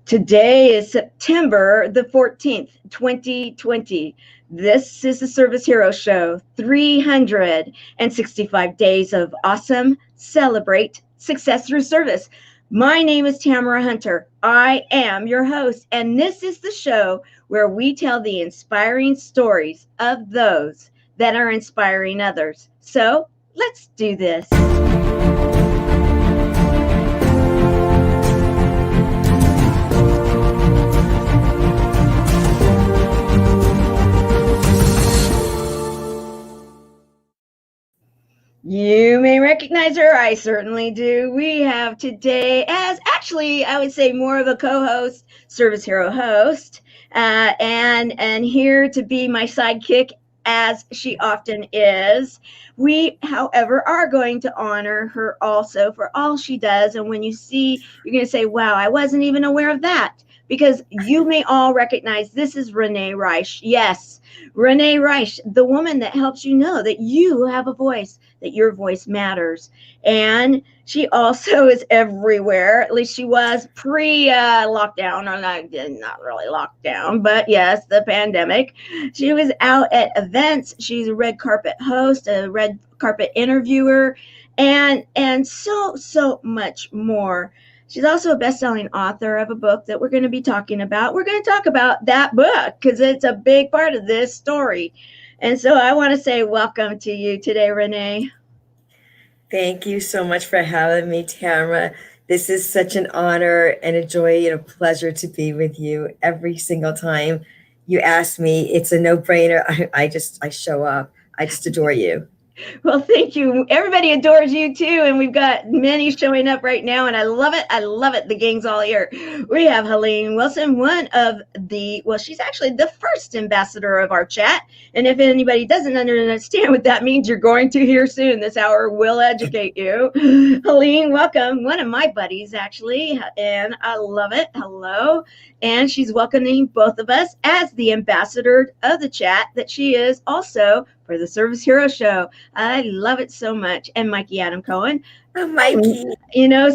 Today is September the 14th, 2020. This is the Service Hero Show, 365 days of awesome, celebrate success through service. My name is Tamara Hunter. I am your host, and this is the show where we tell the inspiring stories of those that are inspiring others. So let's do this. You may recognize her. I certainly do. We have today, as actually I would say more of a co-host, Service Hero host, and here to be my sidekick, as she often is. We, however, are going to honor her also for all she does. And when you see, you're going to say, "Wow, I wasn't even aware of that." Because you may all recognize this is Renee Reisch. Yes, Renee Reisch, the woman that helps you know that you have a voice, that your voice matters. And she also is everywhere. At least she was pre-lockdown, or not really lockdown, but yes, the pandemic. She was out at events. She's a red carpet host, a red carpet interviewer, and so much more. She's also a best-selling author of a book that we're going to be talking about. We're going to talk about that book because it's a big part of this story. And so I want to say welcome to you today, Renee. Thank you so much for having me, Tamara. This is such an honor and a joy and a pleasure to be with you every single time you ask me. It's a no-brainer. I show up. I just adore you. Well, thank you. Everybody adores you too, and we've got many showing up right now, and I love it. I love it. The gang's all here. We have Helene Wilson, one of she's actually the first ambassador of our chat, and if anybody doesn't understand what that means, you're going to hear soon. This hour will educate you. Helene, welcome. One of my buddies, actually, and I love it. Hello. And she's welcoming both of us as the ambassador of the chat that she is also for the Service Hero Show. I love it so much. And Mikey Adam Cohen. Oh, Mikey.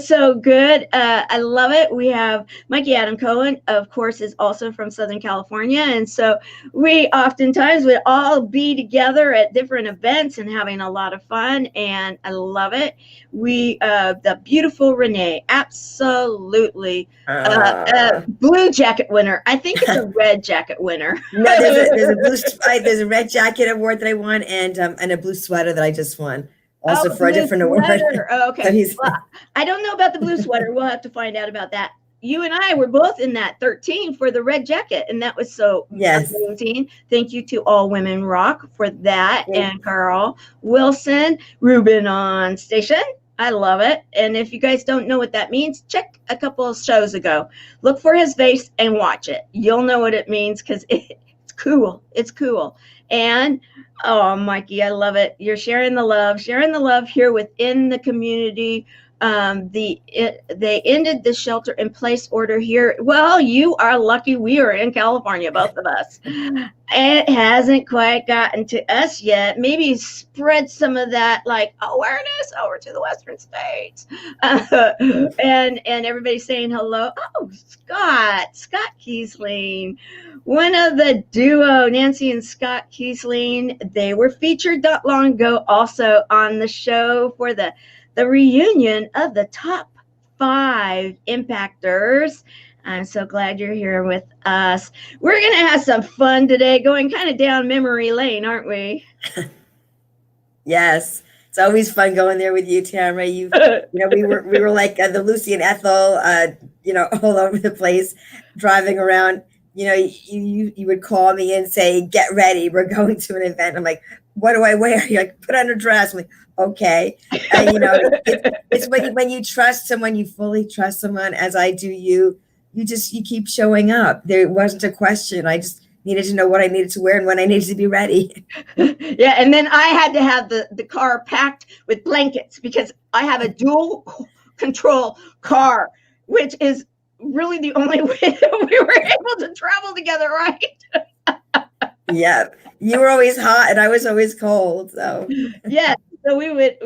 So good. I love it. We have Mikey Adam Cohen, of course, is also from Southern California. And so we oftentimes would all be together at different events and having a lot of fun. And I love it. The beautiful Renee, absolutely. Blue jacket winner. I think it's a red jacket winner. No, there's a red jacket award that I won and a blue sweater that I just won. Also for a different award. Oh, okay. Well, I don't know about the blue sweater. We'll have to find out about that. You and I were both in that 13 for the red jacket, and that was so amazing. Thank you to All Women Rock for that, and Carl Wilson, Ruben on station. I love it. And if you guys don't know what that means, check a couple of shows ago. Look for his face and watch it. You'll know what it means because it's cool. It's cool. And oh, Mikey, I love it. You're sharing the love here within the community. They ended the shelter in place order here. Well, you are lucky we are in California, both of us. It hasn't quite gotten to us yet. Maybe spread some of that like awareness over to the Western states. And everybody's saying hello. Oh, Scott Kiesling, one of the duo, Nancy and Scott Kiesling. They were featured not long ago also on the show for the reunion of the top 5 impactors. I'm so glad you're here with us. We're going to have some fun today, going kind of down memory lane, aren't we? Yes. It's always fun going there with you, Tamara. We were like the Lucy and Ethel, all over the place, driving around. You would call me and say, "Get ready, we're going to an event." I'm like, "What do I wear?" You're like, "Put on a dress." I'm like, "Okay." And, it's when you trust someone, you fully trust someone, as I do you keep showing up. There wasn't a question. I just needed to know what I needed to wear and when I needed to be ready. Yeah, and then I had to have the car packed with blankets because I have a dual control car, which is really the only way that we were able to travel together, right? Yeah, you were always hot and I was always cold. So yeah, so we would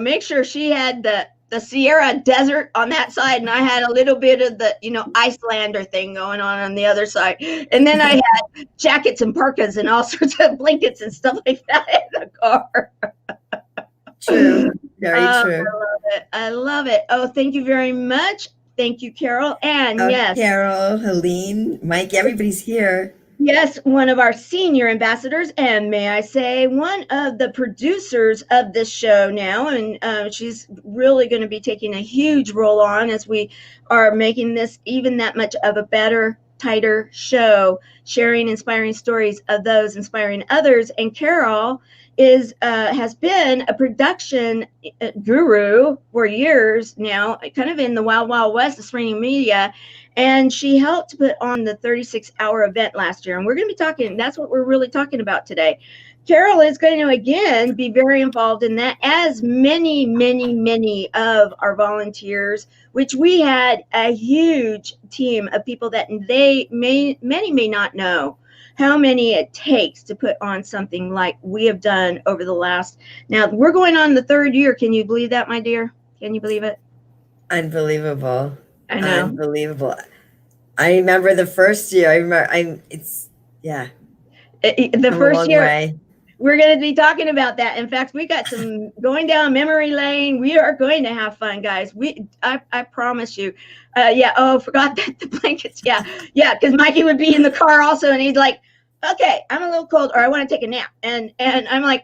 make sure she had the Sierra Desert on that side, and I had a little bit of the, Icelander thing going on the other side. And then I had jackets and parkas and all sorts of blankets and stuff like that in the car. True. Very true. I love it. I love it. Oh, thank you very much. Thank you, Carol. And yes. Carol, Helene, Mike, everybody's here. Yes, one of our senior ambassadors, and may I say, one of the producers of this show now, and she's really going to be taking a huge role on as we are making this even that much of a better, tighter show, sharing inspiring stories of those inspiring others. And Carol has been a production guru for years now, kind of in the Wild Wild West of streaming media. And she helped put on the 36-hour event last year. And we're going to be talking, that's what we're really talking about today. Carol is going to, again, be very involved in that, as many, many, many of our volunteers, which we had a huge team of people that many may not know how many it takes to put on something like we have done over the last, now we're going on the 3rd year. Can you believe that, my dear? Can you believe it? Unbelievable. I know. Unbelievable. I remember the first year. The first year, we're going to be talking about that. In fact, we got some going down memory lane. We are going to have fun, guys. I promise you. Forgot that the blankets. Yeah. Because Mikey would be in the car also, and he's like, okay, I'm a little cold, or I want to take a nap. And I'm like,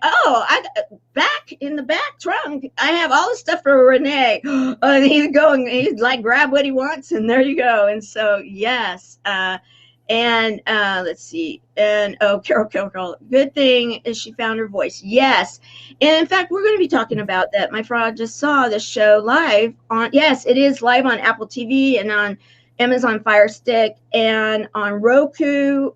back in the back trunk, I have all the stuff for Renee. And he's like, grab what he wants, and there you go. And so, yes. Let's see. And Carol, good thing is she found her voice. Yes. And in fact, we're going to be talking about that. My friend just saw the show live it is live on Apple TV and on Amazon Fire Stick and on Roku,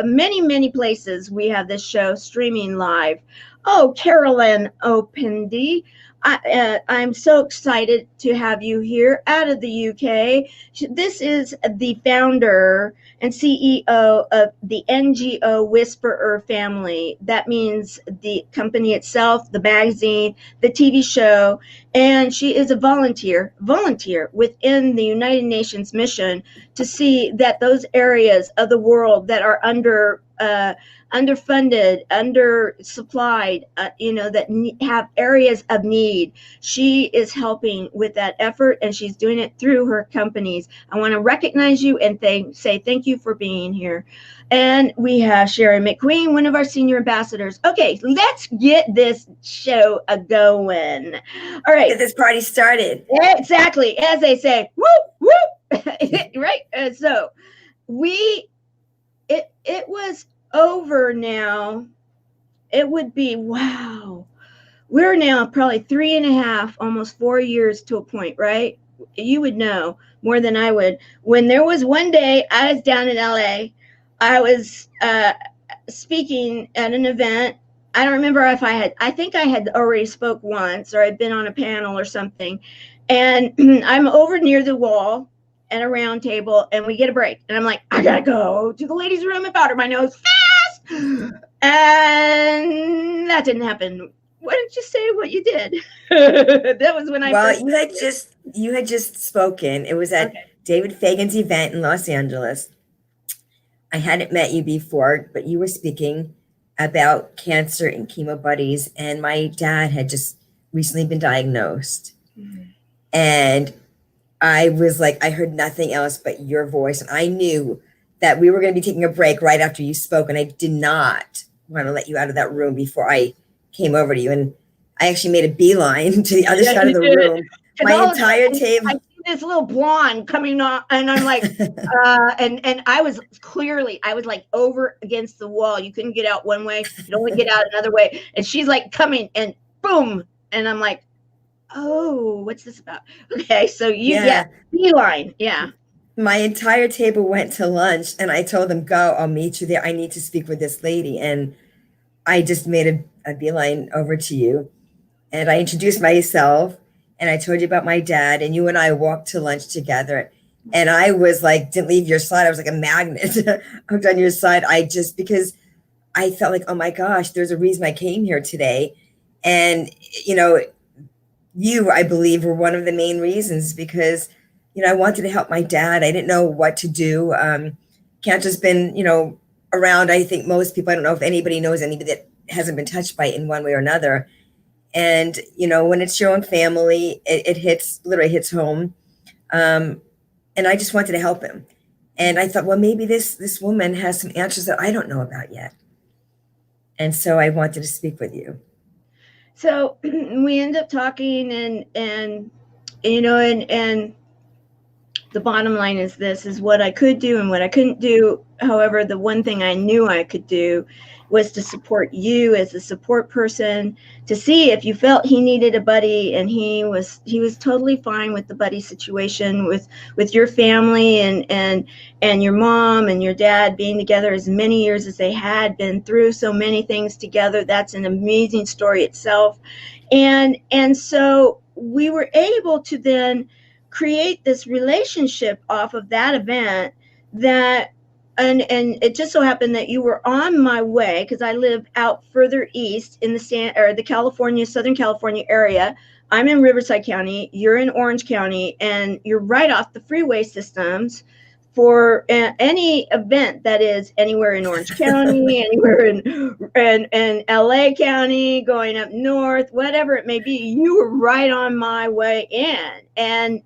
many, many places we have this show streaming live. Oh, Carolyn Opendy, I'm so excited to have you here out of the UK. This is the founder and CEO of the NGO Whisperer family. That means the company itself, the magazine, the TV show, and she is a volunteer within the United Nations mission to see that those areas of the world that are underfunded, undersupplied, that have areas of need. She is helping with that effort, and she's doing it through her companies. I want to recognize you and say thank you for being here. And we have Sharon McQueen, one of our senior ambassadors. Okay, let's get this show going. All right. Get this party started. Exactly. As they say, whoop, whoop. Right. So it was over now. It would be, wow. We're now probably 3.5, almost 4 years to a point, right? You would know more than I would. When there was one day I was down in LA, I was speaking at an event. I don't remember if I think I had already spoke once, or I'd been on a panel or something. And I'm over near the wall at a round table, and we get a break. And I'm like, I gotta go to the ladies' room and powder my nose fast. And that didn't happen. Why didn't you say what you did? That was when you had just spoken. It was at David Fagan's event in Los Angeles. I hadn't met you before, but you were speaking about cancer and chemo buddies, and my dad had just recently been diagnosed. Mm-hmm. And I was like, I heard nothing else but your voice, and I knew that we were going to be taking a break right after you spoke, and I did not want to let you out of that room before I came over to you. And I actually made a beeline to the other side of the room. My entire table. I see this little blonde coming on, and I'm like, and I was like over against the wall. You couldn't get out one way, you could only get out another way. And she's like coming, and boom, and I'm like, oh, what's this about? Okay, so beeline, yeah. My entire table went to lunch, and I told them, go, I'll meet you there. I need to speak with this lady. And I just made a beeline over to you, and I introduced myself, and I told you about my dad, and you and I walked to lunch together. And I was like, didn't leave your side. I was like a magnet hooked on your side. Because I felt like, oh my gosh, there's a reason I came here today. And, you, I believe, were one of the main reasons because, I wanted to help my dad. I didn't know what to do. Cancer's been, around, I think most people, I don't know if anybody knows anybody that hasn't been touched by it in one way or another. And, when it's your own family, it literally hits home. And I just wanted to help him. And I thought, well, maybe this woman has some answers that I don't know about yet. And so I wanted to speak with you. So we end up talking and the bottom line is what I could do and what I couldn't do. However, the one thing I knew I could do was to support you as a support person, to see if you felt he needed a buddy, and he was totally fine with the buddy situation with your family and your mom and your dad being together as many years as they had been through so many things together. That's an amazing story itself. And so we were able to then create this relationship off of that event and it just so happened that you were on my way, because I live out further east in the Southern California area. I'm in Riverside County, you're in Orange County, and you're right off the freeway systems for any event that is anywhere in Orange County, anywhere in LA County, going up north, whatever it may be. You were right on my way in, and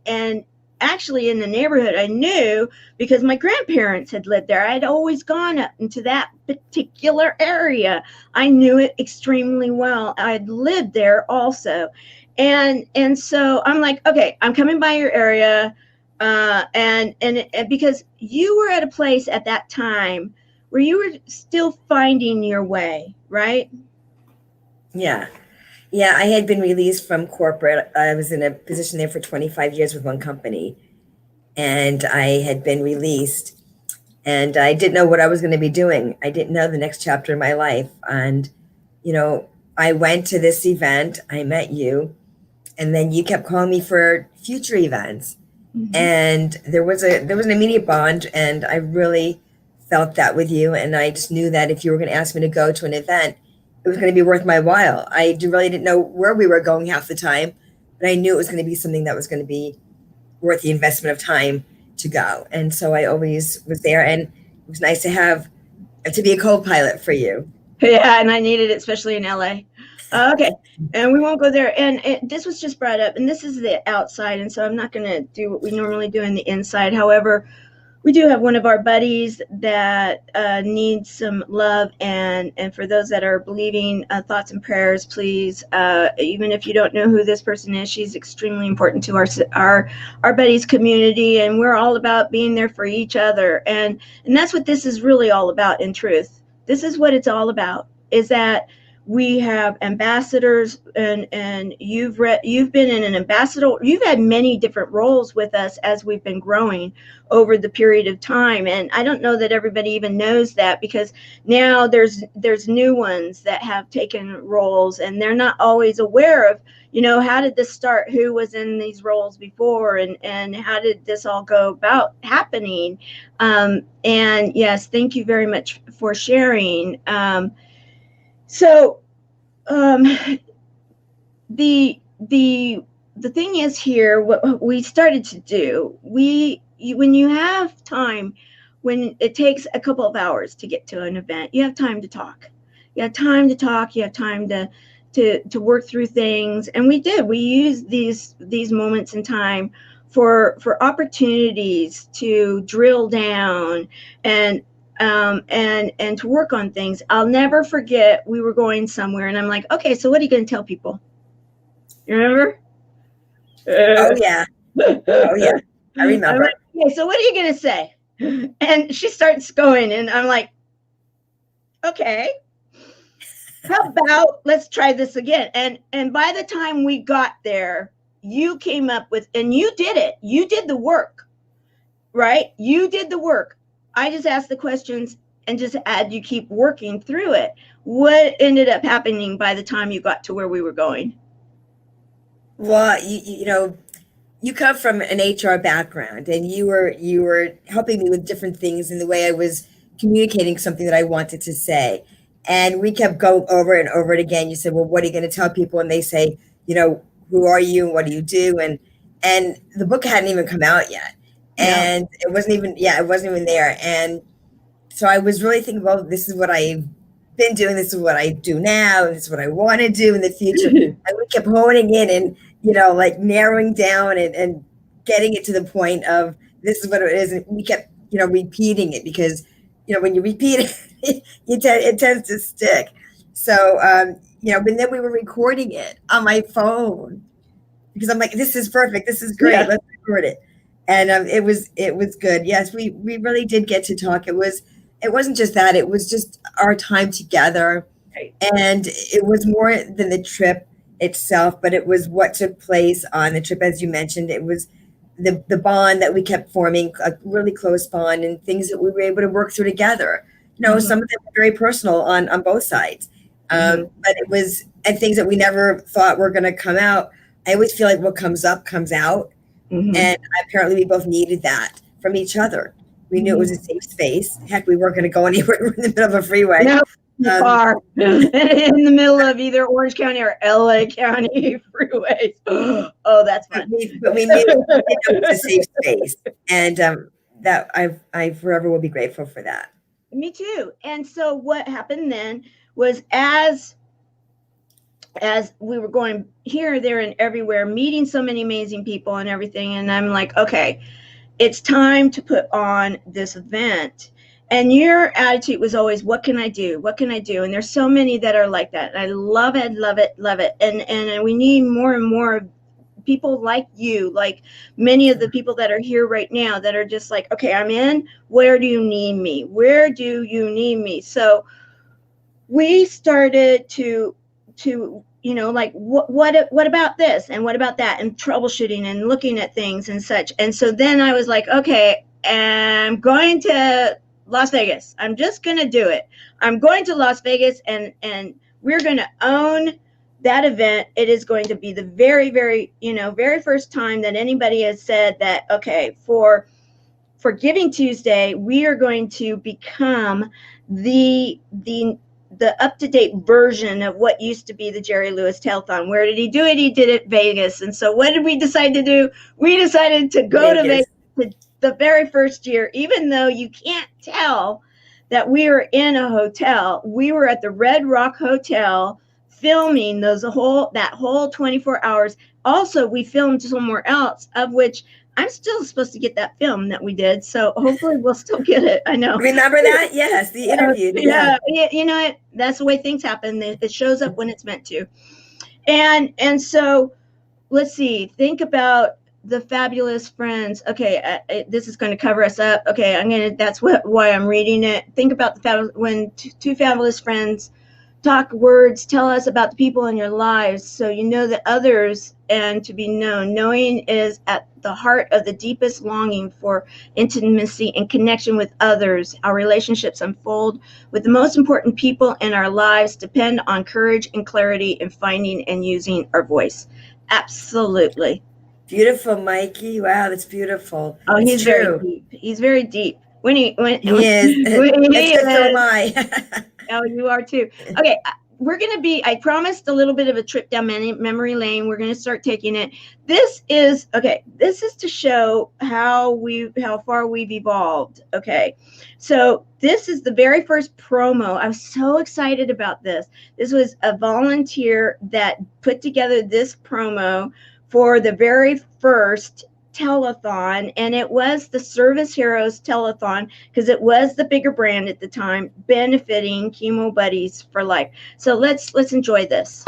actually in the neighborhood I knew because my grandparents had lived there. I'd always gone up into that particular area. I knew it extremely well. I'd lived there also. And so I'm like, okay, I'm coming by your area. And because you were at a place at that time where you were still finding your way, right? Yeah. Yeah, I had been released from corporate. I was in a position there for 25 years with one company, and I had been released, and I didn't know what I was going to be doing. I didn't know the next chapter of my life. And, I went to this event, I met you, and then you kept calling me for future events. Mm-hmm. And there was an immediate bond, and I really felt that with you. And I just knew that if you were going to ask me to go to an event, it was going to be worth my while. I really didn't know where we were going half the time, but I knew it was going to be something that was going to be worth the investment of time to go. And so I always was there, and it was nice to be a co-pilot for you. Yeah, and I needed it, especially in LA. Okay, and we won't go there. And this was just brought up, and this is the outside, and so I'm not going to do what we normally do in the inside. However, we do have one of our buddies that needs some love, and for those that are believing, thoughts and prayers, please. Even if you don't know who this person is, she's extremely important to our buddies community, and we're all about being there for each other, and that's what this is really all about. In truth, this is what it's all about. Is that we have ambassadors, and you've been in an ambassador. You've had many different roles with us as we've been growing over the period of time. And I don't know that everybody even knows that, because now there's new ones that have taken roles, and they're not always aware of, how did this start? Who was in these roles before? And how did this all go about happening? And yes, thank you very much for sharing. So the thing is here, what we started to do, when you have time, when it takes a couple of hours to get to an event, you have time to talk. You have time to talk. You have time to work through things. And we used these moments in time for opportunities to drill down and to work on things. I'll never forget, we were going somewhere, and I'm like, okay, so what are you going to tell people? You remember? Oh yeah. I remember. Like, okay, so what are you going to say? And she starts going, and I'm like, okay, how about let's try this again? And by the time we got there, you came up with, and you did it. You did the work, right? You did the work. I just asked the questions and just had you keep working through it. What ended up happening by the time you got to where we were going? Well, you come from an HR background, and you were helping me with different things in the way I was communicating something that I wanted to say. And we kept going over and over it again. You said, well, what are you going to tell people? And they say, who are you and what do you do? And the book hadn't even come out yet. And it wasn't even there. And so I was really thinking, well, this is what I've been doing. This is what I do now. And this is what I want to do in the future. And we kept honing in and, like narrowing down and getting it to the point of this is what it is. And we kept, repeating it because, when you repeat it, it tends to stick. So, and then we were recording it on my phone because I'm like, this is perfect. This is great. Let's record it. And it was good. Yes, we really did get to talk. It wasn't just that. It was just our time together. Right. And it was more than the trip itself, but it was what took place on the trip. As you mentioned, it was the bond that we kept forming, a really close bond, and things that we were able to work through together. Some of them were very personal on both sides. But it was, and things that we never thought were going to come out. I always feel like what comes up comes out. And apparently we both needed that from each other. We knew it was a safe space. Heck, we weren't going to go anywhere. We were in the middle of a freeway. No, far. In the middle of either Orange County or LA County freeways. Oh, that's fun. But we knew it was a safe space. And that I forever will be grateful for that. Me too. And so what happened then was as we were going here, there, and everywhere, meeting so many amazing people and everything. And I'm like, okay, it's time to put on this event. And your attitude was always, what can I do? What can I do? And there's so many that are like that. And I love it, love it, love it. And we need more and more people like you, like many of the people that are here right now that are just like, okay, I'm in. Where do you need me? Where do you need me? So we started to like what about this and what about that, and troubleshooting and looking at things and such. And so then I was like, okay, I'm going to Las Vegas. I'm just going to do it. I'm going to Las Vegas and we're going to own that event. It is going to be the very, very, very first time that anybody has said that, okay, for Giving Tuesday, we are going to become the up-to-date version of what used to be the Jerry Lewis Telethon. Where did he do it? He did it Vegas. And so what did we decide to do? We decided to go to Vegas the very first year, even though you can't tell that we were in a hotel. We were at the Red Rock Hotel filming that whole 24 hours. Also, we filmed somewhere else, of which I'm still supposed to get that film that we did. So hopefully we'll still get it. I know. Remember that? Yes, the interview. Yeah. That's the way things happen. It shows up when it's meant to. And so let's see. Think about the fabulous friends. Okay, this is going to cover us up. Okay, that's why I'm reading it. Think about when two fabulous friends talk words, tell us about the people in your lives, so you know that others and to be known. Knowing is at the heart of the deepest longing for intimacy and connection with others. Our relationships unfold with the most important people in our lives depend on courage and clarity in finding and using our voice. Absolutely. Beautiful, Mikey. Wow, that's beautiful. Oh, he's very deep. He's very deep. He is. So am I. Oh, you are too. Okay, we're going to be, I promised a little bit of a trip down memory lane. We're going to start taking it. This is to show how far we've evolved. Okay, so this is the very first promo. I was so excited about this. This was a volunteer that put together this promo for the very first telethon, and it was the Service Heroes telethon because it was the bigger brand at the time, benefiting Chemo Buddies for Life. So let's enjoy this.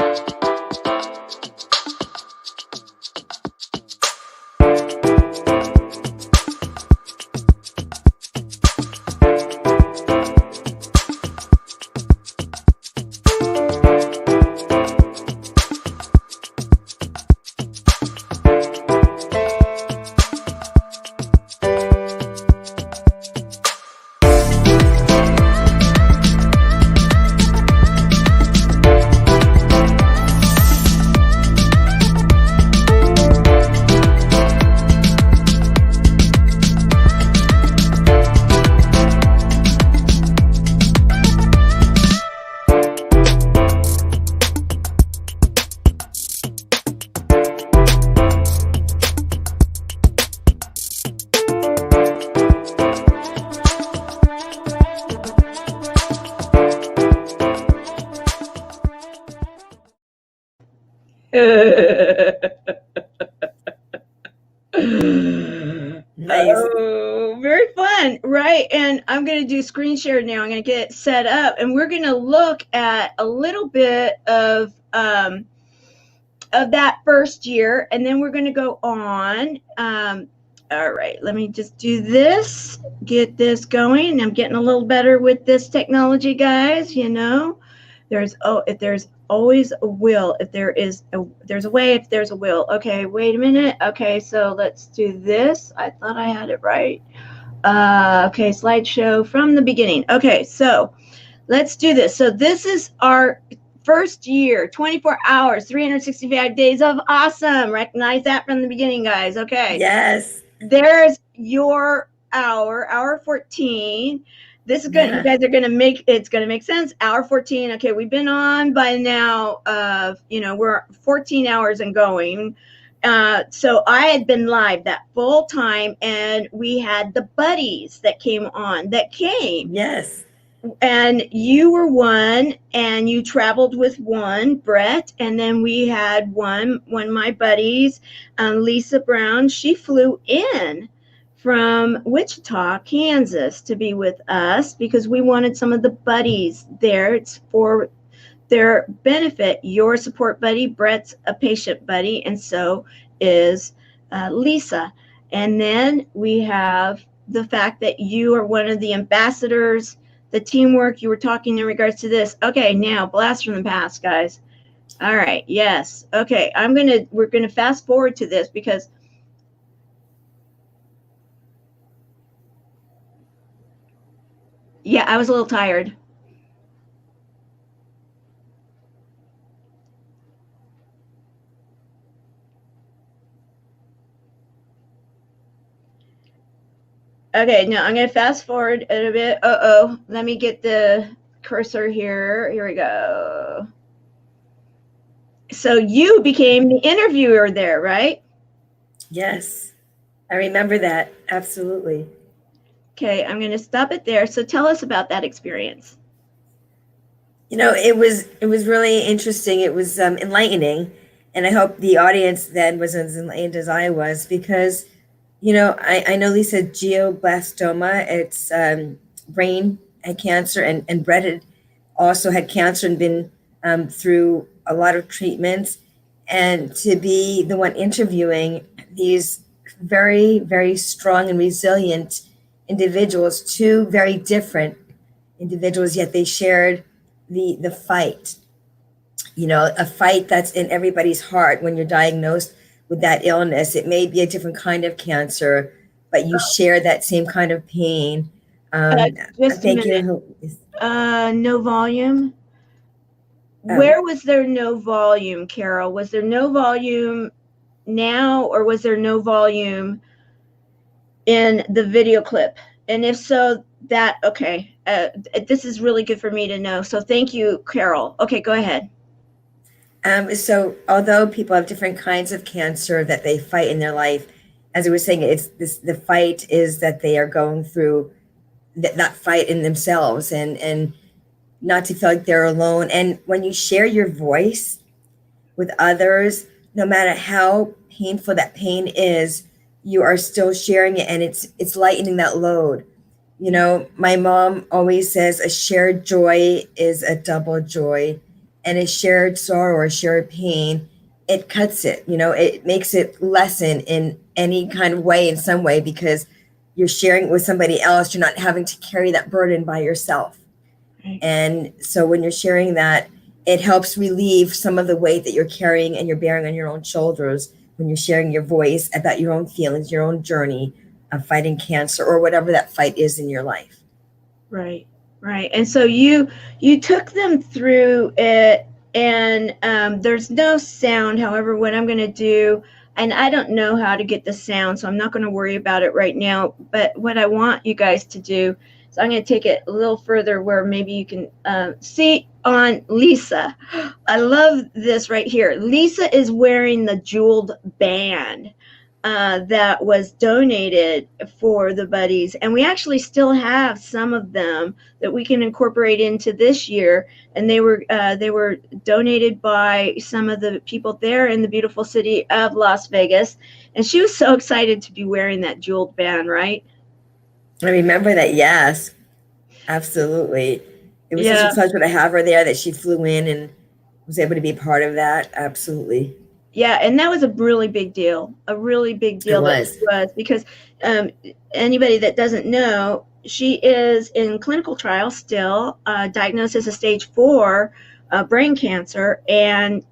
Nice. Oh, very fun, right? And I'm going to do screen share now. I'm going to get it set up, and we're going to look at a little bit of that first year, and then we're going to go on. All right, let me just do this, get this going. I'm getting a little better with this technology, guys. You know, if there's always a will, if there's a way, if there's a will. Okay, wait a minute. Okay, so let's do this. I thought I had it right. Okay, slideshow from the beginning. Okay, so let's do this. So this is our first year, 24 hours, 365 days of awesome. Recognize that from the beginning, guys. Okay. Yes. There's your hour 14. This is good. Yeah. You guys are going to it's going to make sense. Hour 14. Okay. We've been on by now, we're 14 hours and going. So I had been live that full time, and we had the buddies that came on that came. Yes. And you were one, and you traveled with one, Brett, and then we had one of my buddies, Lisa Brown. She flew in from Wichita, Kansas, to be with us because we wanted some of the buddies there. It's for their benefit. Your support buddy, Brett's a patient buddy, and so is Lisa. And then we have the fact that you are one of the ambassadors. The teamwork you were talking in regards to this. Okay, now blast from the past, guys. All right, yes. Okay, we're gonna fast forward to this because yeah, I was a little tired. Okay, now I'm going to fast forward a bit. Let me get the cursor here. Here we go. So you became the interviewer there, right? Yes, I remember that. Absolutely. Okay, I'm going to stop it there. So tell us about that experience. You know, it was really interesting. It was enlightening. And I hope the audience then was as enlightened as I was because I know Lisa had glioblastoma. It's brain had cancer, and Brett had also had cancer and been through a lot of treatments. And to be the one interviewing these very, very strong and resilient individuals, two very different individuals, yet they shared the fight. A fight that's in everybody's heart when you're diagnosed with that illness. It may be a different kind of cancer, but you share that same kind of pain. Just a minute. No volume. Where was there no volume, Carol? Was there no volume now, or was there no volume in the video clip? And if so, this is really good for me to know. So thank you, Carol. Okay, go ahead. So although people have different kinds of cancer that they fight in their life, as I was saying, the fight is that they are going through that fight in themselves and not to feel like they're alone. And when you share your voice with others, no matter how painful that pain is, you are still sharing it, and it's lightening that load. My mom always says a shared joy is a double joy. And a shared sorrow or shared pain, it cuts it, it makes it lessen in any kind of way, in some way, because you're sharing it with somebody else. You're not having to carry that burden by yourself. Right. And so when you're sharing that, it helps relieve some of the weight that you're carrying and you're bearing on your own shoulders when you're sharing your voice about your own feelings, your own journey of fighting cancer or whatever that fight is in your life. Right. Right. And so you took them through it, and there's no sound. However, what I'm going to do, and I don't know how to get the sound, so I'm not going to worry about it right now. But what I want you guys to do is I'm going to take it a little further where maybe you can see on Lisa. I love this right here. Lisa is wearing the jeweled band that was donated for the buddies, and we actually still have some of them that we can incorporate into this year. And they were donated by some of the people there in the beautiful city of Las Vegas. And she was so excited to be wearing that jeweled band, right? I remember that. Yes, absolutely. It was such a pleasure to have her there that she flew in and was able to be part of that. Absolutely. Yeah, and that was a really big deal. A really big deal. It was because anybody that doesn't know, she is in clinical trial still, diagnosed as a stage 4 brain cancer, and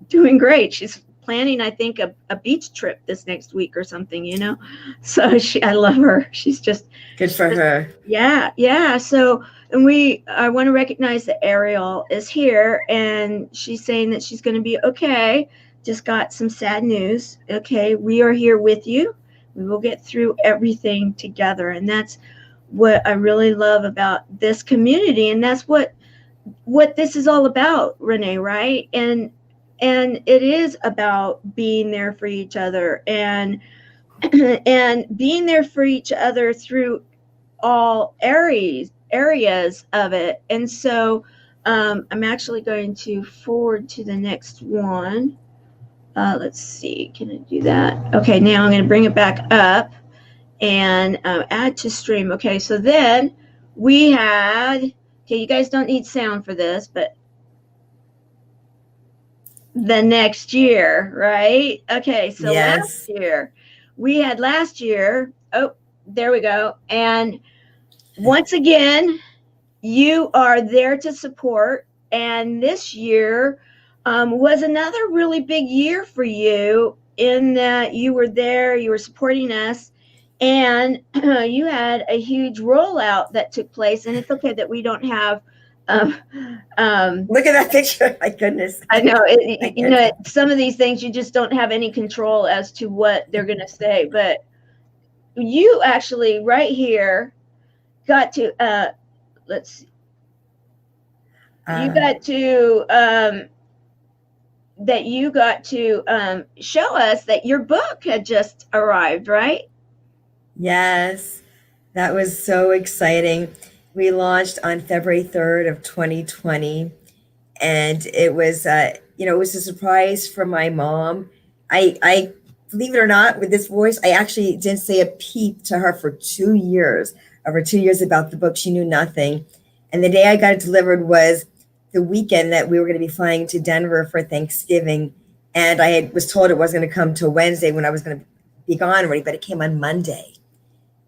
doing great. She's planning, I think, a beach trip this next week or something, you know. So I love her. She's just good for her. Yeah. So, and I want to recognize that Ariel is here, and she's saying that she's going to be okay. Just got some sad news. Okay, we are here with you. We will get through everything together. And that's what I really love about this community. And that's what this is all about, Renee, right? And it is about being there for each other and being there for each other through all areas of it. And so I'm actually going to forward to the next one. Let's see, can I do that? Okay, now I'm going to bring it back up and add to stream. Okay, so then we had, okay, you guys don't need sound for this, but the next year, right? Okay, so yes. last year, oh, there we go. And once again, you are there to support. And this year, was another really big year for you in that you were there, you were supporting us, and you had a huge rollout that took place. And it's okay that we don't have look at that picture. My goodness. I know you know, some of these things you just don't have any control as to what they're going to say, but you actually right here got to let's see, you got to that you got to show us that your book had just arrived, right? Yes, that was so exciting. We launched on February 3rd of 2020, and it was, it was a surprise for my mom. I believe it or not, with this voice, I actually didn't say a peep to her for 2 years. Over 2 years about the book, she knew nothing. And the day I got it delivered was the weekend that we were going to be flying to Denver for Thanksgiving. And I was told it wasn't going to come till Wednesday when I was going to be gone already, but it came on Monday.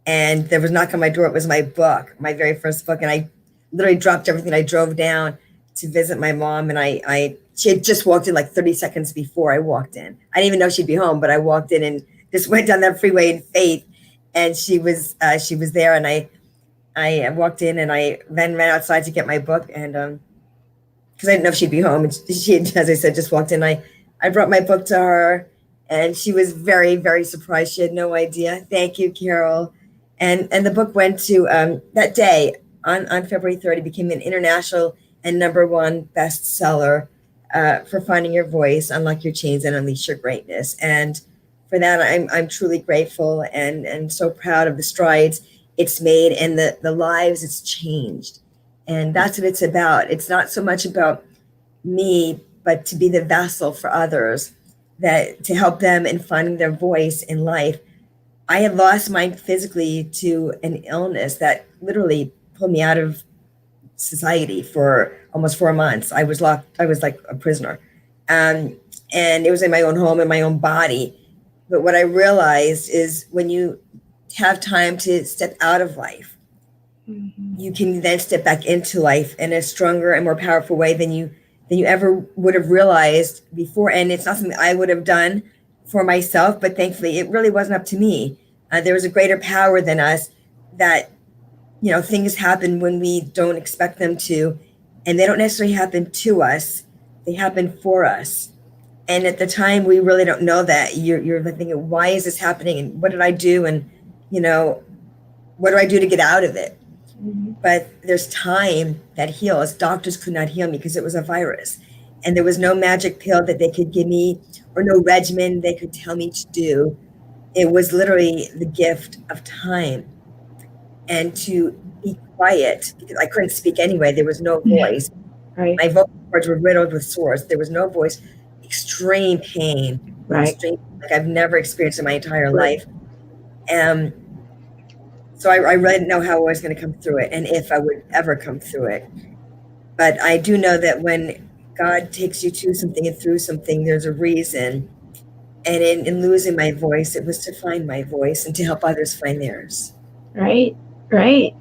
And there was a knock on my door. It was my book, my very first book. And I literally dropped everything. I drove down to visit my mom. And she had just walked in like 30 seconds before I walked in. I didn't even know she'd be home, but I walked in and just went down that freeway in faith. And she was there. And I walked in and I then ran outside to get my book. And because I didn't know if she'd be home. And she had, as I said, just walked in. I brought my book to her, and she was very, very surprised. She had no idea. Thank you, Carol. And the book went to, that day, on February 3rd, it became an international and #1 bestseller for Finding Your Voice, Unlock Your Chains, and Unleash Your Greatness. And for that, I'm truly grateful and so proud of the strides it's made and the lives it's changed. And that's what it's about. It's not so much about me, but to be the vessel for others, that to help them in finding their voice in life. I had lost mine physically to an illness that literally pulled me out of society for almost 4 months. I was locked. I was like a prisoner. And it was in my own home, in my own body. But what I realized is when you have time to step out of life, you can then step back into life in a stronger and more powerful way than you ever would have realized before. And it's not something I would have done for myself, but thankfully it really wasn't up to me. There was a greater power than us that, things happen when we don't expect them to, and they don't necessarily happen to us. They happen for us. And at the time, we really don't know that. You're thinking, why is this happening? And what did I do? And, what do I do to get out of it? But there's time that heals. Doctors could not heal me because it was a virus. And there was no magic pill that they could give me or no regimen they could tell me to do. it was literally the gift of time and to be quiet because I couldn't speak anyway. There was no voice. Right. My vocal cords were riddled with sores. There was no voice. Extreme pain. Right. Extreme, like I've never experienced in my entire life. So I really didn't know how I was going to come through it and if I would ever come through it. But I do know that when God takes you to something and through something, there's a reason. And in losing my voice, it was to find my voice and to help others find theirs. Right, right.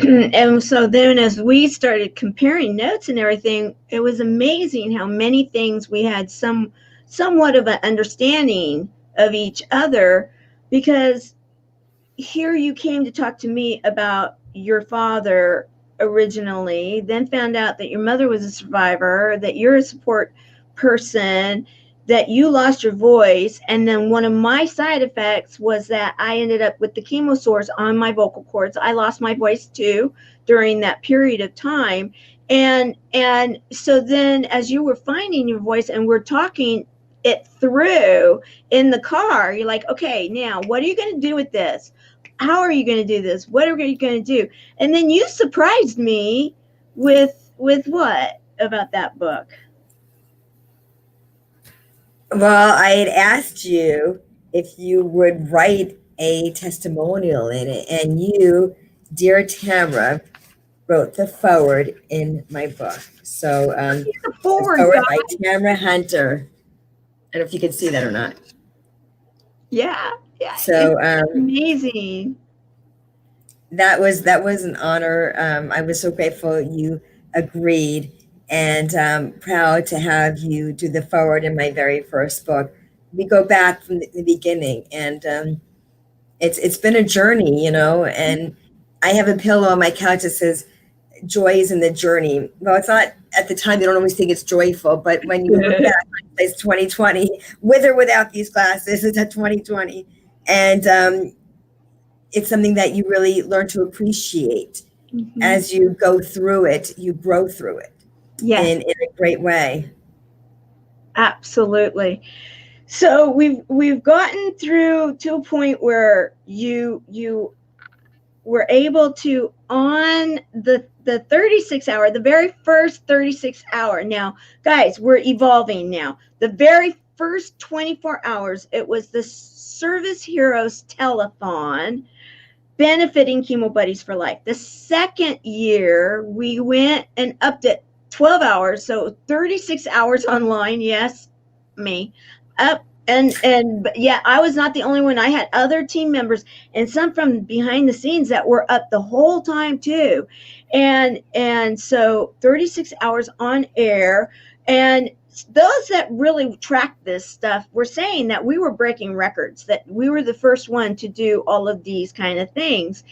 And so then as we started comparing notes and everything, it was amazing how many things we had somewhat of an understanding of each other, because here you came to talk to me about your father originally, then found out that your mother was a survivor, that you're a support person, that you lost your voice. And then one of my side effects was that I ended up with the chemo sores on my vocal cords. I lost my voice too during that period of time. And so then as you were finding your voice and we're talking it through in the car, you're like, okay, now what are you going to do with this? How are you going to do this? What are you going to do? And then you surprised me with what about that book? Well, I had asked you if you would write a testimonial in it, and you, dear Tamara, wrote the forward in my book. So the forward by Tamara Hunter. I don't know if you can see that or not. Yeah. So amazing. That was an honor. I was so grateful you agreed, and proud to have you do the forward in my very first book. We go back from the beginning, and it's been a journey, and I have a pillow on my couch that says joy is in the journey. Well, it's not at the time. You don't always think it's joyful, but when you look back, it's 2020, with or without these glasses, it's at 2020. And it's something that you really learn to appreciate. Mm-hmm. As you go through it, you grow through it. Yes. In a great way. Absolutely. So we've gotten through to a point where you were able to, on the 36 hour, the very first 36 hour. Now, guys, we're evolving now. The very first 24 hours, it was the Service Heroes Telethon benefiting Chemo Buddies for Life. The second year, we went and upped it 12 hours, so 36 hours online. Yes, me. Up. And yeah, I was not the only one. I had other team members and some from behind the scenes that were up the whole time too. And so 36 hours on air. And those that really tracked this stuff were saying that we were breaking records, that we were the first one to do all of these kind of things.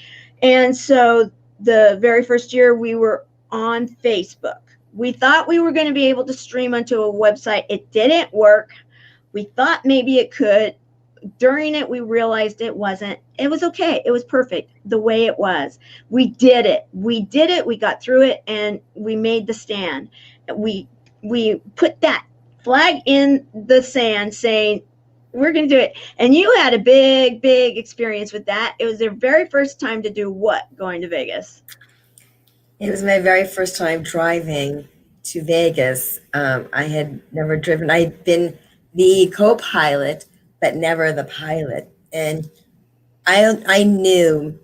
And so the very first year we were on Facebook. We thought we were going to be able to stream onto a website. It didn't work. We thought maybe it could. During it, we realized it wasn't. It was okay. It was perfect the way it was. We did it. We got through it, and we made the stand. We put that flag in the sand saying, we're going to do it. And you had a big, big experience with that. It was their very first time to do what? Going to Vegas. It was my very first time driving to Vegas. I had never driven. I'd been the co-pilot, but never the pilot. And I knew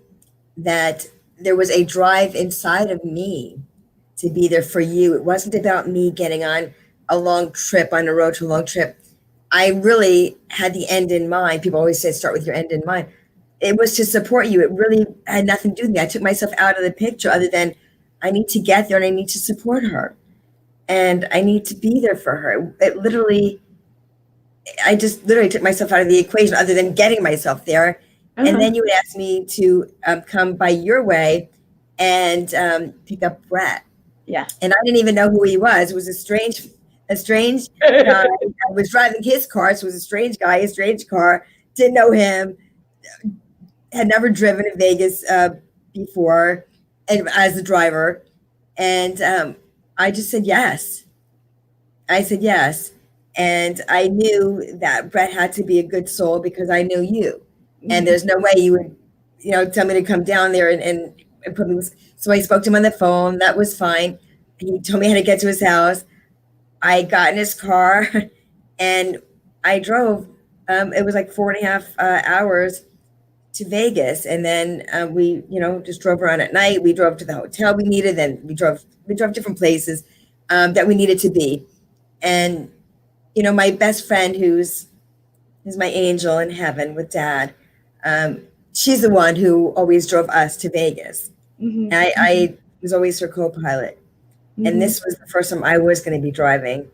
that there was a drive inside of me to be there for you. It wasn't about me getting on a long trip, on a road to a long trip. I really had the end in mind. People always say, start with your end in mind. It was to support you. It really had nothing to do with me. I took myself out of the picture other than I need to get there and I need to support her. And I need to be there for her. I just literally took myself out of the equation other than getting myself there. Uh-huh. And then you would ask me to come by your way and pick up Brett. Yeah. And I didn't even know who he was. It was a strange guy. I was driving his car, so it was a strange guy, a strange car. Didn't know him. Had never driven in Vegas before and as a driver. And I just said yes. I said yes. And I knew that Brett had to be a good soul because I knew you. And there's no way you would, tell me to come down there and put me. So I spoke to him on the phone. That was fine. He told me how to get to his house. I got in his car and I drove. It was like 4.5 hours to Vegas. And then we, just drove around at night. We drove to the hotel we needed. Then we drove different places that we needed to be. And my best friend, who's my angel in heaven with Dad, she's the one who always drove us to Vegas. And I was always her co-pilot. And this was the first time I was going to be driving.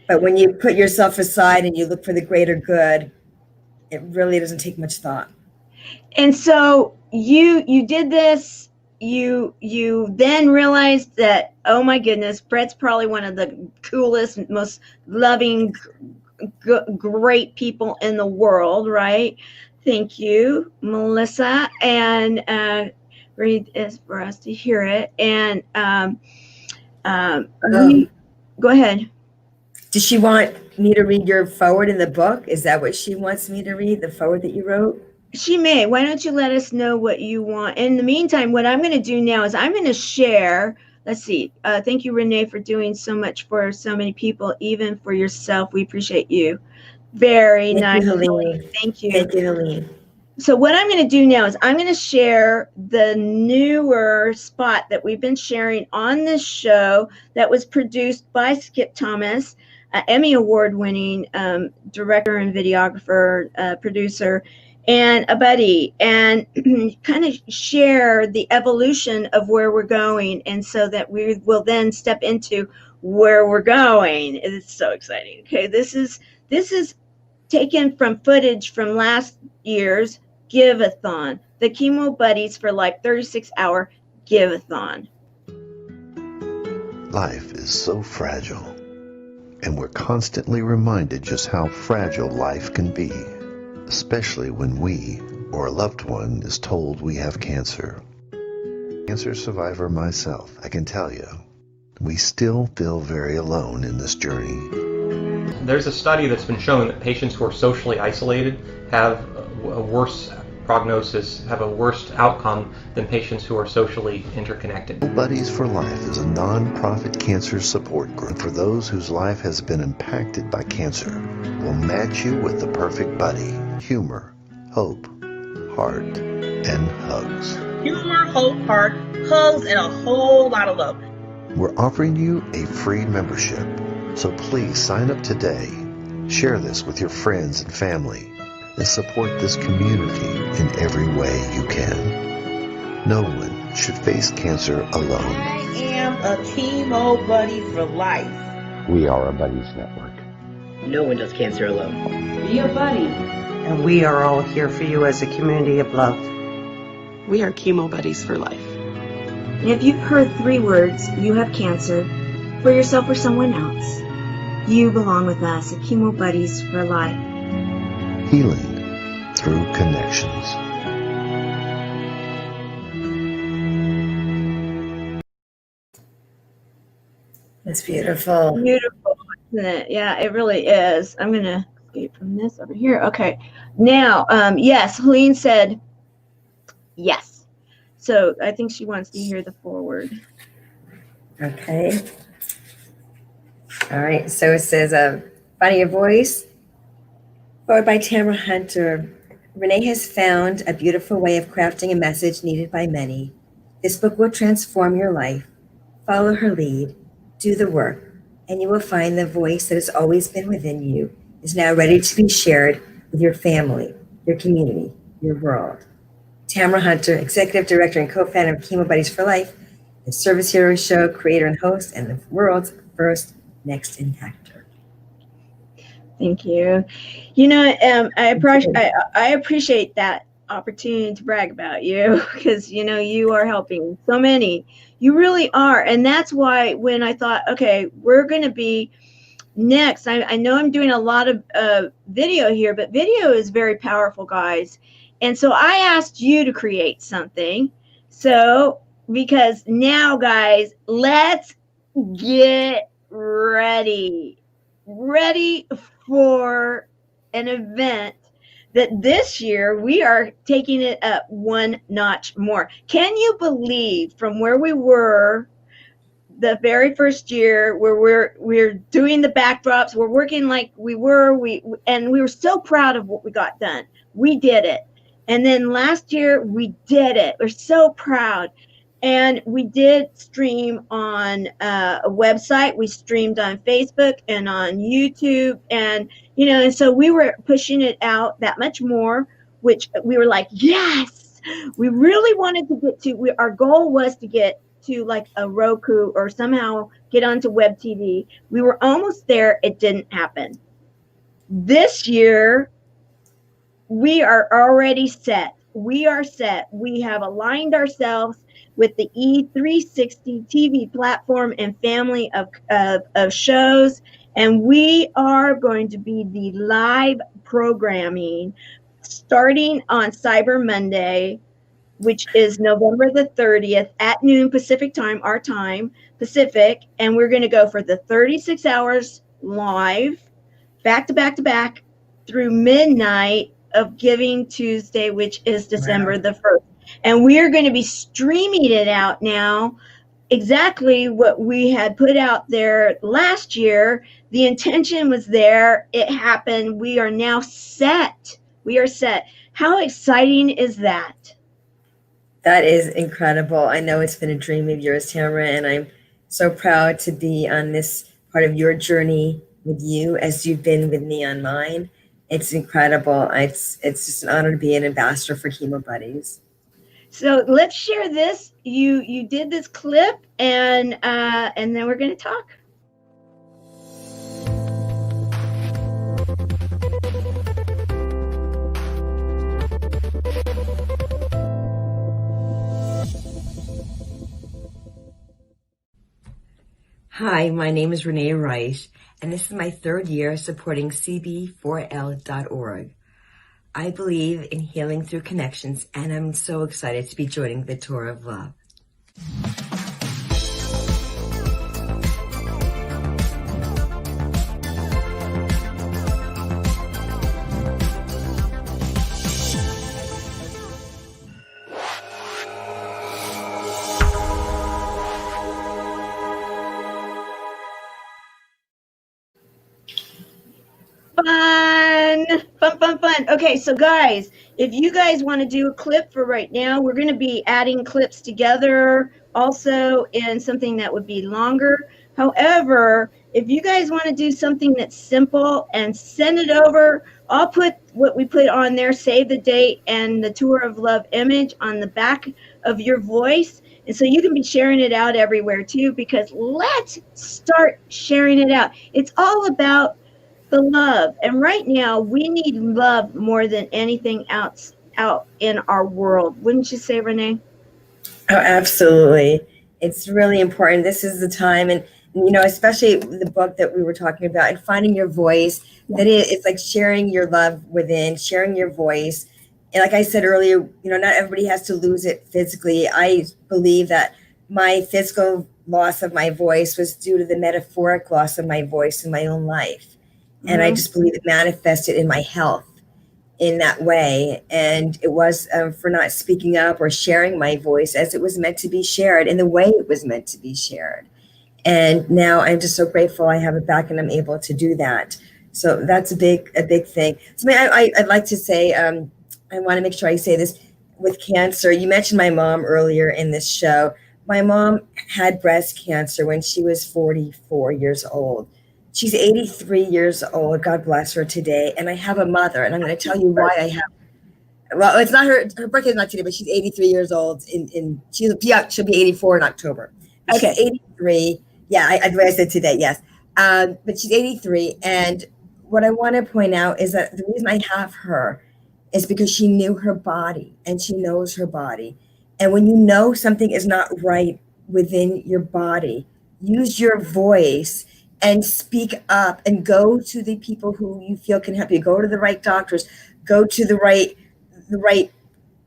But when you put yourself aside and you look for the greater good, it really doesn't take much thought. And so you did this. You then realized that, oh my goodness, Brett's probably one of the coolest, most loving, great people in the world, right? Thank you, Melissa. And read this for us to hear it. And go ahead. Does she want me to read your forward in the book? Is that what she wants me to read, the forward that you wrote? She may. Why don't you let us know what you want? In the meantime, what I'm going to do now is I'm going to share. Let's see. Thank you, Renee, for doing so much for so many people, even for yourself. We appreciate you. Very nice. Thank you. Thank you. Thank you, Helene. So what I'm going to do now is I'm going to share the newer spot that we've been sharing on this show that was produced by Skip Thomas, Emmy Award-winning director and videographer, producer, and a buddy, and kind of share the evolution of where we're going, and so that we will then step into where we're going. It's so exciting. Okay, this is taken from footage from last year's Give-a-thon, the Chemo Buddies for Life 36-hour Give-a-thon. Life is so fragile, and we're constantly reminded just how fragile life can be, especially when we or a loved one is told we have cancer. Cancer survivor myself, I can tell you, we still feel very alone in this journey. There's a study that's been showing that patients who are socially isolated have a worse prognosis, have a worse outcome than patients who are socially interconnected. Buddies for Life is a non-profit cancer support group for those whose life has been impacted by cancer. We'll match you with the perfect buddy. Humor, hope, heart, and hugs. Humor, hope, heart, hugs, and a whole lot of love. We're offering you a free membership, so please sign up today. Share this with your friends and family, and support this community in every way you can. No one should face cancer alone. I am a Chemo Buddy for Life. We are a Buddies Network. No one does cancer alone. Be a buddy. And we are all here for you as a community of love. We are Chemo Buddies for Life. And if you've heard 3 words, you have cancer, for yourself or someone else, you belong with us at Chemo Buddies for Life. Healing through connections. That's beautiful. Beautiful, isn't it? Yeah, it really is. I'm going to escape from this over here. Okay. Now, yes, Helene said yes. So I think she wants to hear the foreword. Okay. All right. So it says, Find Your Voice, forward by Tamara Hunter. Renee has found a beautiful way of crafting a message needed by many. This book will transform your life. Follow her lead, do the work, and you will find the voice that has always been within you is now ready to be shared with your family, your community, your world. Tamara Hunter, Executive Director and co-founder of Chemo Buddies for Life, the Service Hero Show, creator and host, and the world's first Next Impactor. Thank you. You know, I appreciate that opportunity to brag about you, because, you know, you are helping so many. You really are. And that's why when I thought, okay, we're going to be next, I know I'm doing a lot of video here, but video is very powerful, guys. And so I asked you to create something. So, because now, guys, let's get ready. ready for an event that this year we are taking it up one notch more. Can you believe from where we were the very first year, where we're doing the backdrops, we're working like we were, we were so proud of what we got done. We did it. And then last year we did it. We're so proud. And we did stream on a website. We streamed on Facebook and on YouTube. And, and so we were pushing it out that much more, which we were like, yes, we really wanted to get to. Our goal was to get to like a Roku or somehow get onto web TV. We were almost there. It didn't happen. This year, we are already set. We are set. We have aligned ourselves with the E360 TV platform and family of shows. And we are going to be the live programming starting on Cyber Monday, which is November the 30th at noon Pacific time, our time, Pacific. And we're going to go for the 36 hours live, back to back to back through midnight of Giving Tuesday, which is December the 1st. And we are going to be streaming it out now, exactly what we had put out there last year. The intention was there. It happened. We are now set. We are set. How exciting is that? That is incredible. I know it's been a dream of yours, Tamara, and I'm so proud to be on this part of your journey with you as you've been with me on mine. It's incredible. It's just an honor to be an ambassador for Chemo Buddies. So let's share this. You did this clip, and then we're going to talk. Hi, my name is Renee Reisch, and this is my third year supporting CB4L.org. I believe in healing through connections, and I'm so excited to be joining the Tour of Love. Fun. Okay, so guys, if you guys want to do a clip for right now, we're going to be adding clips together also in something that would be longer. However, if you guys want to do something that's simple and send it over, I'll put what we put on there, save the date and the Tour of Love image on the back of your voice. And so you can be sharing it out everywhere too, because let's start sharing it out. It's all about the love. And right now we need love more than anything else out in our world. Wouldn't you say, Renee? Oh, absolutely. It's really important. This is the time. And, especially the book that we were talking about and finding your voice, that it's like sharing your love within, sharing your voice. And like I said earlier, not everybody has to lose it physically. I believe that my physical loss of my voice was due to the metaphoric loss of my voice in my own life. And I just believe it manifested in my health in that way. And it was for not speaking up or sharing my voice as it was meant to be shared in the way it was meant to be shared. And now I'm just so grateful I have it back and I'm able to do that. So that's a big thing. So I'd like to say, I want to make sure I say this with cancer. You mentioned my mom earlier in this show. My mom had breast cancer when she was 44 years old. She's 83 years old. God bless her today. And I have a mother, and I'm going to tell you why I have. Well, it's not her birthday's not today, but she's 83 years old. She'll be 84 in October. Okay, she's 83. Yeah, I said today. Yes, but she's 83. And what I want to point out is that the reason I have her is because she knew her body, and she knows her body. And when you know something is not right within your body, use your voice and speak up and go to the people who you feel can help you. Go to the right doctors, go to the right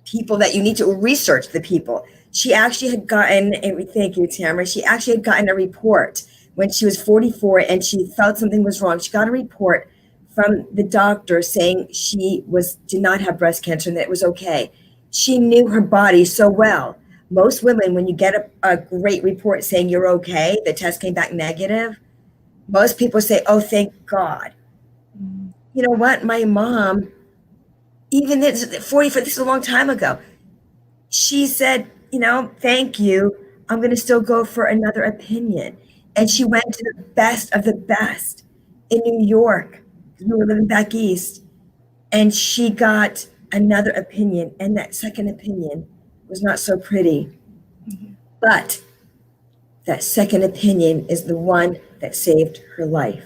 people that you need to research the people. She actually had gotten, and thank you, Tamara, she actually had gotten a report when she was 44 and she felt something was wrong. She got a report from the doctor saying she did not have breast cancer and that it was okay. She knew her body so well. Most women, when you get a great report saying you're okay, the test came back negative, most people say, oh, thank God. You know what? My mom, even this 44, this is a long time ago, she said, thank you. I'm going to still go for another opinion. And she went to the best of the best in New York. We were living back east. And she got another opinion. And that second opinion was not so pretty. But that second opinion is the one that saved her life.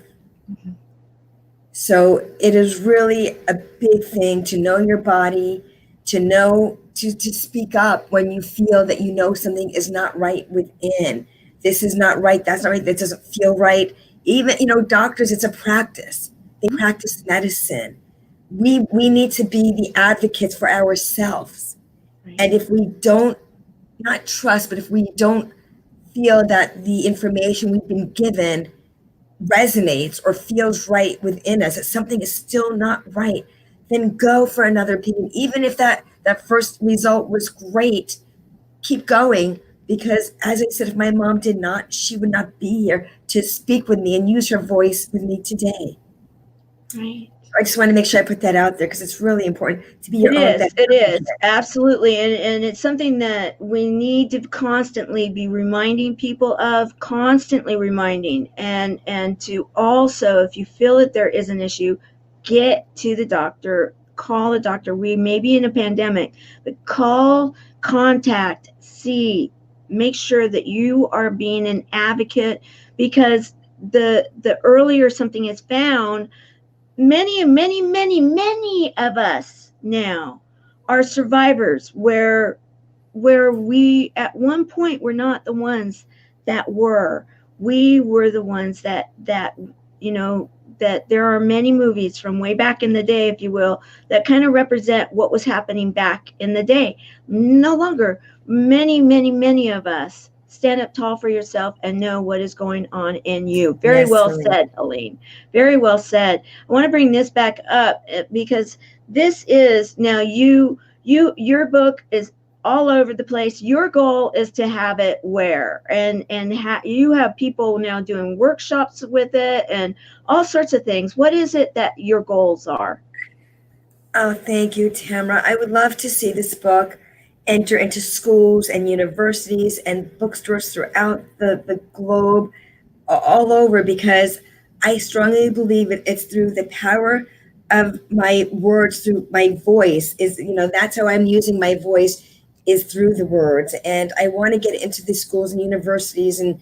So it is really a big thing to know your body, to know, to speak up when you feel that something is not right within. This is not right. That's not right. That doesn't feel right. Even, doctors, it's a practice. They practice medicine. We need to be the advocates for ourselves. Right. And if we don't, not trust, but if we don't feel that the information we've been given resonates or feels right within us, that something is still not right, then go for another opinion. Even if that first result was great, keep going. Because as I said, if my mom did not, she would not be here to speak with me and use her voice with me today. Right. I just want to make sure I put that out there because it's really important to be your own best advocate. It is, absolutely. And it's something that we need to constantly be reminding people of, constantly reminding. And to also, if you feel that there is an issue, get to the doctor, call the doctor. We may be in a pandemic, but call, contact, see, make sure that you are being an advocate, because the earlier something is found, many of us now are survivors where we at one point were not the ones that were. We were the ones that there are many movies from way back in the day, if you will, that kind of represent what was happening back in the day. No longer. Many of us stand up tall for yourself and know what is going on in you. Very well said, Aline. Very well said. I want to bring this back up because this is now your book is all over the place. Your goal is to have it where? And you have people now doing workshops with it and all sorts of things. What is it that your goals are? Oh, thank you, Tamara. I would love to see this book enter into schools and universities and bookstores throughout the globe, all over, because I strongly believe it's through the power of my words, through my voice that's how I'm using my voice, is through the words. And I want to get into the schools and universities and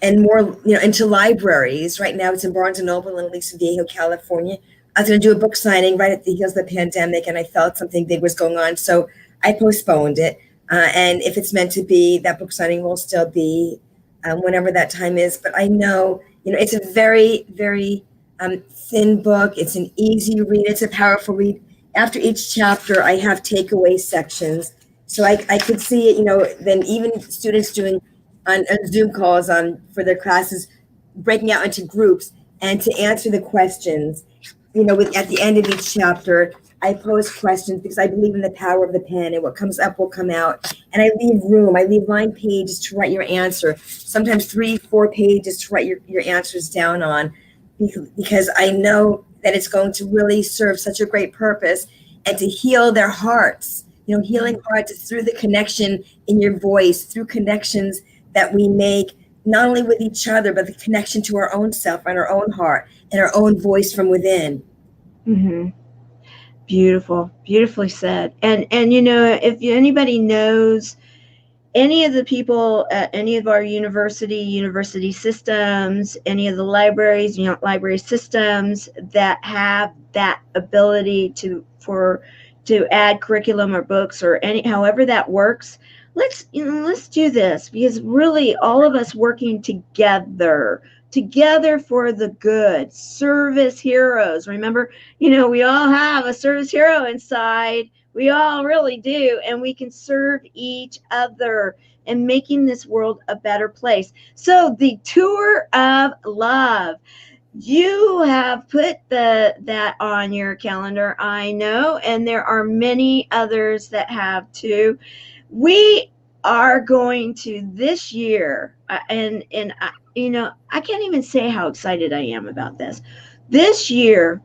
more, into libraries. Right now it's in Barnes & Noble in Aliso Viejo, California. I was going to do a book signing right at the heels of the pandemic, and I felt something big was going on. So I postponed it. And if it's meant to be, that book signing will still be whenever that time is. But I know, it's a very, very thin book. It's an easy read. It's a powerful read. After each chapter, I have takeaway sections. So I could see it, then even students doing on Zoom calls for their classes, breaking out into groups and to answer the questions. At the end of each chapter, I pose questions because I believe in the power of the pen, and what comes up will come out. And I leave room. I leave line pages to write your answer, sometimes 3-4 pages to write your answers down on, because I know that it's going to really serve such a great purpose and to heal their hearts. Healing hearts is through the connection in your voice, through connections that we make, not only with each other, but the connection to our own self and our own heart and our own voice from within. Mm-hmm. Beautiful, beautifully said. And if anybody knows any of the people at any of our university systems, any of the libraries, library systems that have that ability to add curriculum or books or however that works, let's do this, because really all of us working together for the good. Service heroes. Remember, we all have a service hero inside. We all really do. And we can serve each other. and making this world a better place. So the Tour of Love, you have put that on your calendar, I know, and there are many others that have too. We are going to this year, and I can't even say how excited I am about this. This year,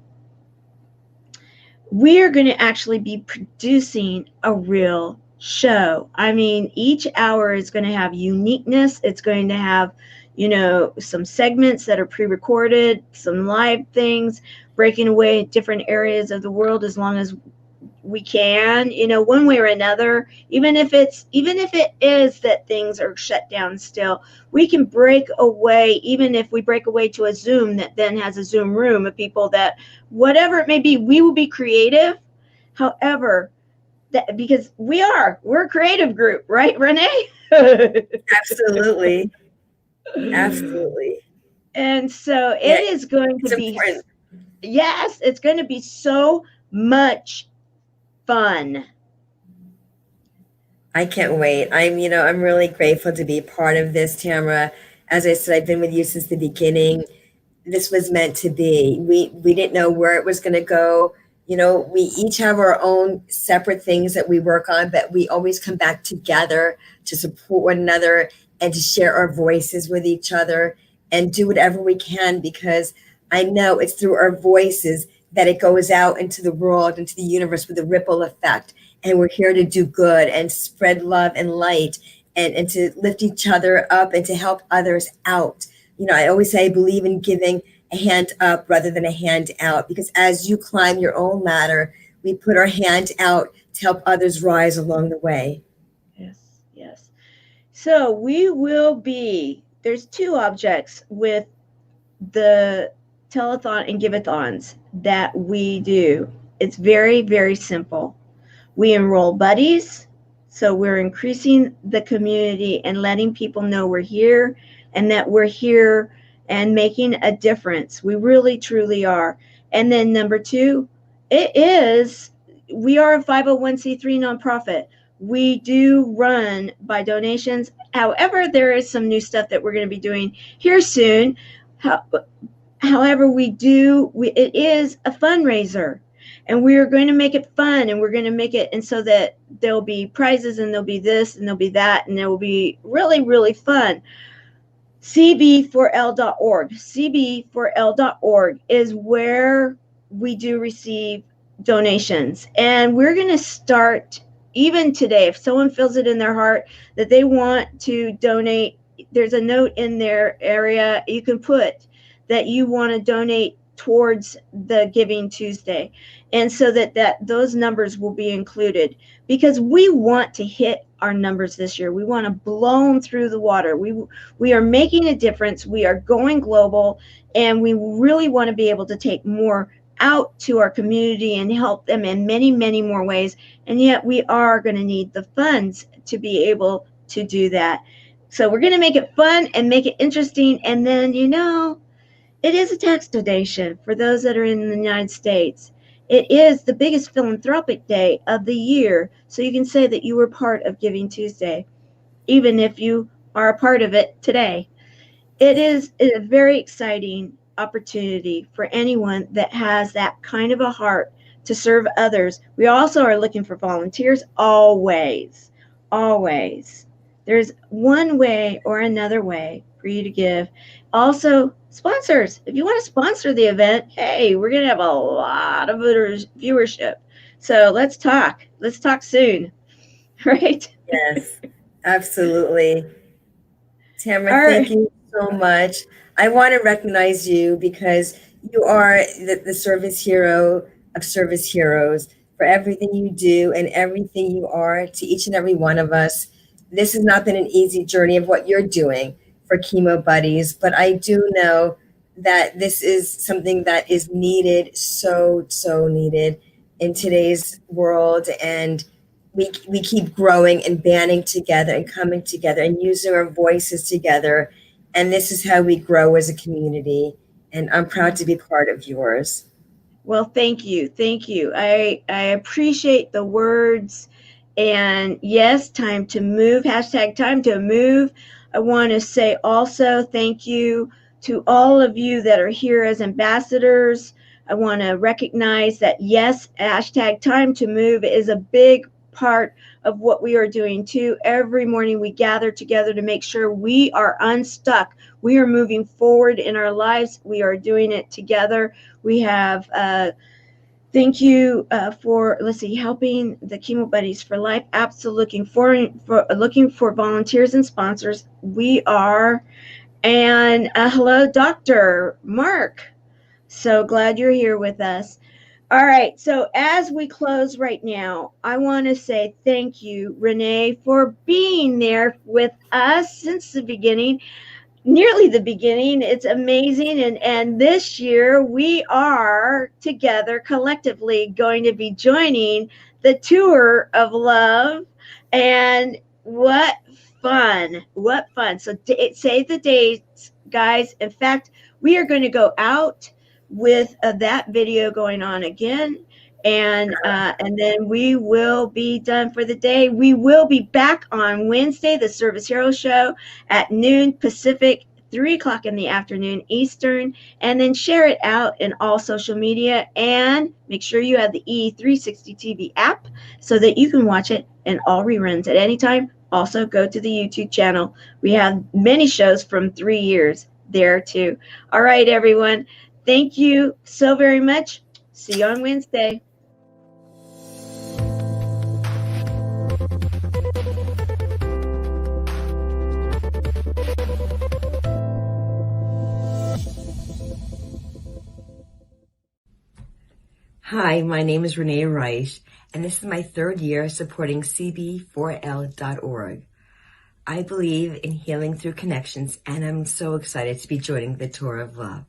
we are going to actually be producing a real show. I mean, each hour is going to have uniqueness. It's going to have, some segments that are pre-recorded, some live things, breaking away different areas of the world as long as we can, one way or another, even if it is that things are shut down still, we can break away, even if we break away to a Zoom that then has a Zoom room of people that, whatever it may be, we will be creative. However, because we're a creative group, right, Renee? Absolutely. Absolutely. And so it is going to be important. Yes, it's going to be so much fun. I can't wait. I'm really grateful to be part of this, Tamara. As I said, I've been with you since the beginning. This was meant to be. We didn't know where it was going to go. We each have our own separate things that we work on, but we always come back together to support one another and to share our voices with each other and do whatever we can, because I know it's through our voices that it goes out into the world, into the universe with a ripple effect. And we're here to do good and spread love and light and to lift each other up and to help others out. I always say I believe in giving a hand up rather than a hand out, because as you climb your own ladder, we put our hand out to help others rise along the way. Yes. So there's two objects with the telethon and give-a-thons that we do. It's very, very simple. We enroll buddies, so we're increasing the community and letting people know we're here and that we're here and making a difference. We really, truly are. And then number two, we are a 501c3 nonprofit. We do run by donations. However, there is some new stuff that we're going to be doing here soon. However, it is a fundraiser. And we're going to make it fun, and we're going to make it and so that there'll be prizes, and there'll be this, and there'll be that, and it will be really, really fun. CB4L.org. CB4L.org is where we do receive donations. And we're going to start, even today, if someone feels it in their heart that they want to donate, there's a note in their area you can put that you want to donate towards the Giving Tuesday, and so that those numbers will be included, because we want to hit our numbers this year. We want to blow them through the water. We are making a difference. We are going global, and we really want to be able to take more out to our community and help them in many, many more ways. And yet we are going to need the funds to be able to do that. So we're going to make it fun and make it interesting, and then it is a tax donation for those that are in the United States. It is the biggest philanthropic day of the year, so you can say that you were part of Giving Tuesday, even if you are a part of it today. It is a very exciting opportunity for anyone that has that kind of a heart to serve others. We also are looking for volunteers always. There's one way or another way for you to give. Also, sponsors. If you want to sponsor the event, hey, we're going to have a lot of viewership. So let's talk. Let's talk soon. Right? Yes, absolutely. Tamara, thank you so much. I want to recognize you because you are the service hero of service heroes for everything you do and everything you are to each and every one of us. This has not been an easy journey of what you're doing for Chemo Buddies, but I do know that this is something that is needed, so needed in today's world. And we keep growing and banding together and coming together and using our voices together. And this is how we grow as a community. And I'm proud to be part of yours. Well, thank you. I appreciate the words. And yes, time to move, hashtag time to move. I want to say also thank you to all of you that are here as ambassadors. I want to recognize that yes, hashtag time to move is a big part of what we are doing too. Every morning we gather together to make sure we are unstuck. We are moving forward in our lives. We are doing it together. We have thank you for, let's see, helping the Chemo Buddies for Life. Absolutely looking for volunteers and sponsors. We are. And hello, Dr. Mark. So glad you're here with us. All right. So as we close right now, I want to say thank you, Renee, for being there with us since the beginning. Nearly the beginning. It's amazing. And this year we are together collectively going to be joining the Tour of Love. And what fun. What fun. So save the dates, guys. In fact, we are going to go out with that video going on again. And then we will be done for the day. We will be back on Wednesday, the Service Hero Show at noon Pacific, 3 o'clock in the afternoon Eastern, and then share it out in all social media. And make sure you have the E360 TV app so that you can watch it in all reruns at any time. Also, go to the YouTube channel. We have many shows from 3 years there too. All right, everyone. Thank you so very much. See you on Wednesday. Hi, my name is Renee Reisch, and this is my 3rd year supporting CB4L.org. I believe in healing through connections, and I'm so excited to be joining the Tour of Love.